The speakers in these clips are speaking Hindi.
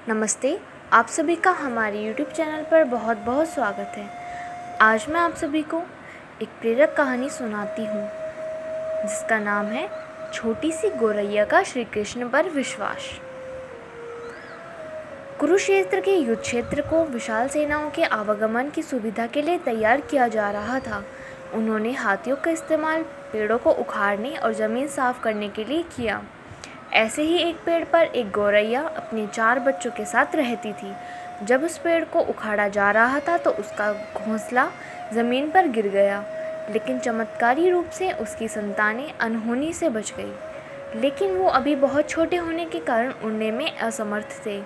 नमस्ते। आप सभी का हमारे YouTube चैनल पर बहुत बहुत स्वागत है। आज मैं आप सभी को एक प्रेरक कहानी सुनाती हूँ जिसका नाम है छोटी सी गौरैया का श्री कृष्ण पर विश्वास। कुरुक्षेत्र के युद्ध क्षेत्र को विशाल सेनाओं के आवागमन की सुविधा के लिए तैयार किया जा रहा था। उन्होंने हाथियों का इस्तेमाल पेड़ों को उखाड़ने और ज़मीन साफ करने के लिए किया। ऐसे ही एक पेड़ पर एक गौरैया अपने 4 बच्चों के साथ रहती थी। जब उस पेड़ को उखाड़ा जा रहा था तो उसका घोंसला ज़मीन पर गिर गया, लेकिन चमत्कारी रूप से उसकी संतानें अनहोनी से बच गई। लेकिन वो अभी बहुत छोटे होने के कारण उड़ने में असमर्थ थे।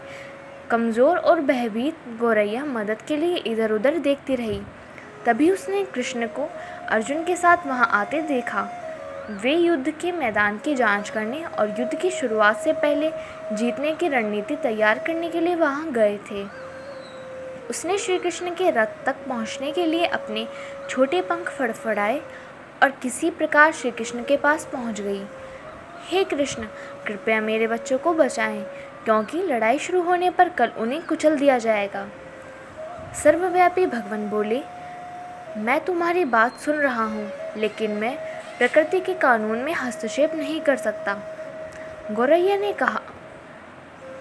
कमज़ोर और भयभीत गौरैया मदद के लिए इधर उधर देखती रही। तभी उसने कृष्ण को अर्जुन के साथ वहाँ आते देखा। वे युद्ध के मैदान की जांच करने और युद्ध की शुरुआत से पहले जीतने की रणनीति तैयार करने के लिए वहां गए थे। उसने श्री कृष्ण के रथ तक पहुंचने के लिए अपने छोटे पंख फड़फड़ाए और किसी प्रकार श्री कृष्ण के पास पहुंच गई। हे कृष्ण, कृपया मेरे बच्चों को बचाएं, क्योंकि लड़ाई शुरू होने पर कल उन्हें कुचल दिया जाएगा। सर्वव्यापी भगवान बोले, मैं तुम्हारी बात सुन रहा हूँ, लेकिन मैं प्रकृति के कानून में हस्तक्षेप नहीं कर सकता। गौरैया ने कहा,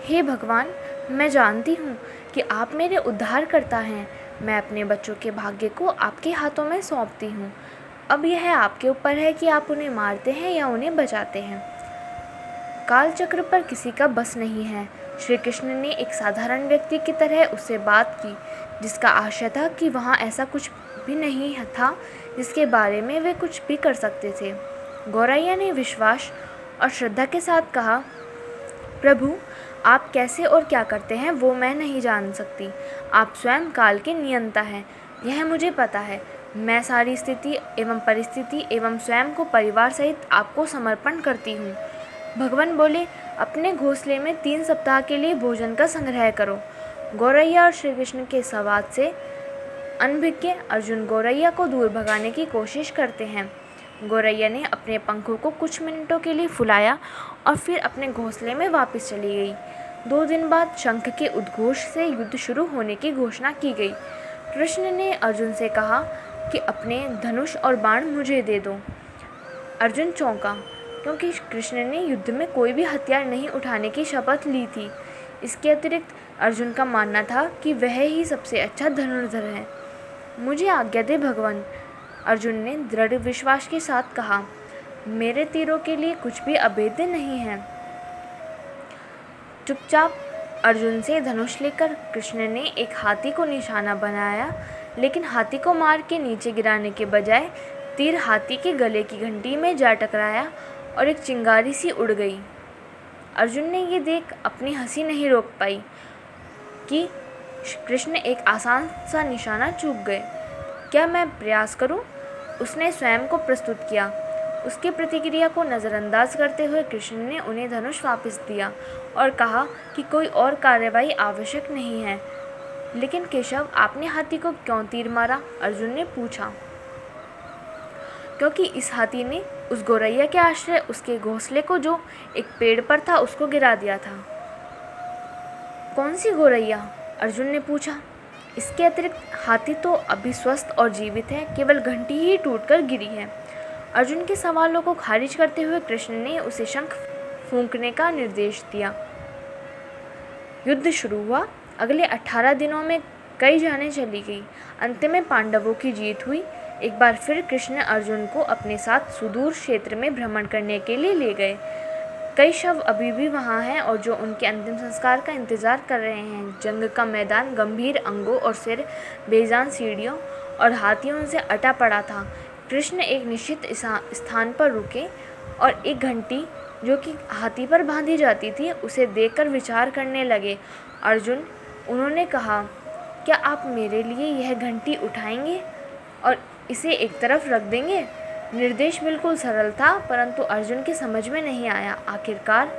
हे भगवान, मैं जानती हूँ कि आप मेरे उद्धारकर्ता हैं। मैं अपने बच्चों के भाग्य को आपके हाथों में सौंपती हूँ। अब यह आपके ऊपर है कि आप उन्हें मारते हैं या उन्हें बचाते हैं। काल चक्र पर किसी का बस नहीं है। श्री कृष्ण ने एक साधारण व्यक्ति की तरह उससे बात की, जिसका आशय था कि वहाँ ऐसा कुछ भी नहीं था जिसके बारे में वे कुछ भी कर सकते थे। गौरैया ने विश्वास और श्रद्धा के साथ कहा, प्रभु, आप कैसे और क्या करते हैं वो मैं नहीं जान सकती। आप स्वयं काल के नियंता हैं, यह मुझे पता है। मैं सारी स्थिति एवं परिस्थिति एवं स्वयं को परिवार सहित आपको समर्पण करती हूँ। भगवान बोले, अपने घोंसले में 3 सप्ताह के लिए भोजन का संग्रह करो। गौरैया और श्री कृष्ण के संवाद से अनभिज्ञ अर्जुन गौरैया को दूर भगाने की कोशिश करते हैं। गौरैया ने अपने पंखों को कुछ मिनटों के लिए फुलाया और फिर अपने घोंसले में वापस चली गई। 2 दिन बाद शंख के उद्घोष से युद्ध शुरू होने की घोषणा की गई। कृष्ण ने अर्जुन से कहा कि अपने धनुष और बाण मुझे दे दो। अर्जुन चौंका, क्योंकि कृष्ण ने युद्ध में कोई भी हथियार नहीं उठाने की शपथ ली थी। इसके अतिरिक्त अर्जुन का मानना था कि वह ही सबसे अच्छा धनुर्धर है। मुझे आज्ञा दे भगवान, अर्जुन ने दृढ़ विश्वास के साथ कहा। मेरे तीरों के लिए कुछ भी अभेद्य नहीं है। चुपचाप अर्जुन से धनुष लेकर कृष्ण ने एक हाथी को निशाना बनाया, लेकिन हाथी को मार के नीचे गिराने के बजाय तीर हाथी के गले की घंटी में जा टकराया और एक चिंगारी सी उड़ गई। अर्जुन ने ये देख अपनी हंसी नहीं रोक पाई कि कृष्ण एक आसान सा निशाना चूक गए। क्या मैं प्रयास करूं? उसने स्वयं को प्रस्तुत किया। उसकी प्रतिक्रिया को नज़रअंदाज करते हुए कृष्ण ने उन्हें धनुष वापस दिया और कहा कि कोई और कार्रवाई आवश्यक नहीं है। लेकिन केशव, आपने हाथी को क्यों तीर मारा? अर्जुन ने पूछा। क्योंकि इस हाथी ने उस गौरैया के आश्रय उसके घोंसले को, जो एक पेड़ पर था, उसको गिरा दिया था। कौन सी गौरैया? अर्जुन ने पूछा। इसके अतिरिक्त हाथी तो अभी स्वस्थ और जीवित है, केवल घंटी ही टूटकर गिरी है। अर्जुन के सवालों को खारिज करते हुए कृष्ण ने उसे शंख फूंकने का निर्देश दिया। युद्ध शुरू हुआ। अगले 18 दिनों में कई जानें चली गई। अंत में पांडवों की जीत हुई। एक बार फिर कृष्ण अर्जुन को अपने साथ सुदूर क्षेत्र में भ्रमण करने के लिए ले गए। कई शव अभी भी वहाँ हैं और जो उनके अंतिम संस्कार का इंतजार कर रहे हैं। जंग का मैदान गंभीर अंगों और सिर बेजान सीढ़ियों और हाथियों से अटा पड़ा था। कृष्ण एक निश्चित स्थान पर रुके और एक घंटी, जो कि हाथी पर बांधी जाती थी, उसे देखकर विचार करने लगे। अर्जुन, उन्होंने कहा, क्या आप मेरे लिए यह घंटी उठाएंगे और इसे एक तरफ रख देंगे? निर्देश बिल्कुल सरल था, परंतु अर्जुन की समझ में नहीं आया। आखिरकार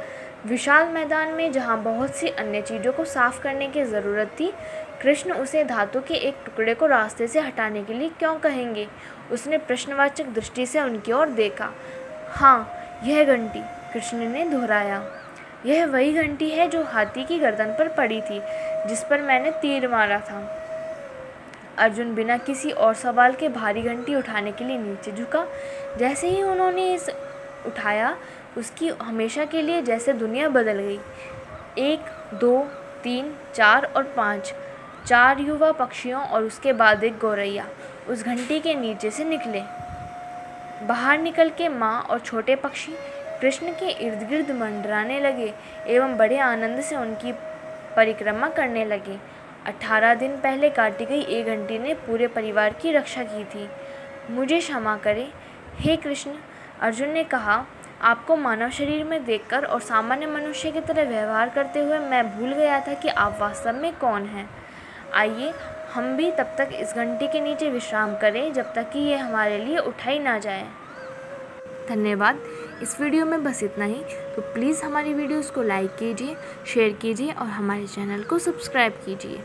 विशाल मैदान में, जहाँ बहुत सी अन्य चीज़ों को साफ करने की ज़रूरत थी, कृष्ण उसे धातु के एक टुकड़े को रास्ते से हटाने के लिए क्यों कहेंगे? उसने प्रश्नवाचक दृष्टि से उनकी ओर देखा। हाँ, यह घंटी, कृष्ण ने दोहराया। यह वही घंटी है जो हाथी की गर्दन पर पड़ी थी, जिस पर मैंने तीर मारा था। अर्जुन बिना किसी और सवाल के भारी घंटी उठाने के लिए नीचे झुका। जैसे ही उन्होंने इसे उठाया, उसकी हमेशा के लिए जैसे दुनिया बदल गई। 1, 2, 3, 4 और 5 4 युवा पक्षियों और उसके बाद एक गौरैया उस घंटी के नीचे से निकले। बाहर निकल के माँ और छोटे पक्षी कृष्ण के इर्द गिर्द मंडराने लगे एवं बड़े आनंद से उनकी परिक्रमा करने लगे। 18 दिन पहले काटी गई एक घंटी ने पूरे परिवार की रक्षा की थी। मुझे क्षमा करें हे कृष्ण, अर्जुन ने कहा। आपको मानव शरीर में देखकर और सामान्य मनुष्य की तरह व्यवहार करते हुए मैं भूल गया था कि आप वास्तव में कौन हैं। आइए हम भी तब तक इस घंटी के नीचे विश्राम करें जब तक कि ये हमारे लिए उठाई ना जाए। धन्यवाद। इस वीडियो में बस इतना ही। तो प्लीज़ हमारी वीडियोस को लाइक कीजिए, शेयर कीजिए और हमारे चैनल को सब्सक्राइब कीजिए।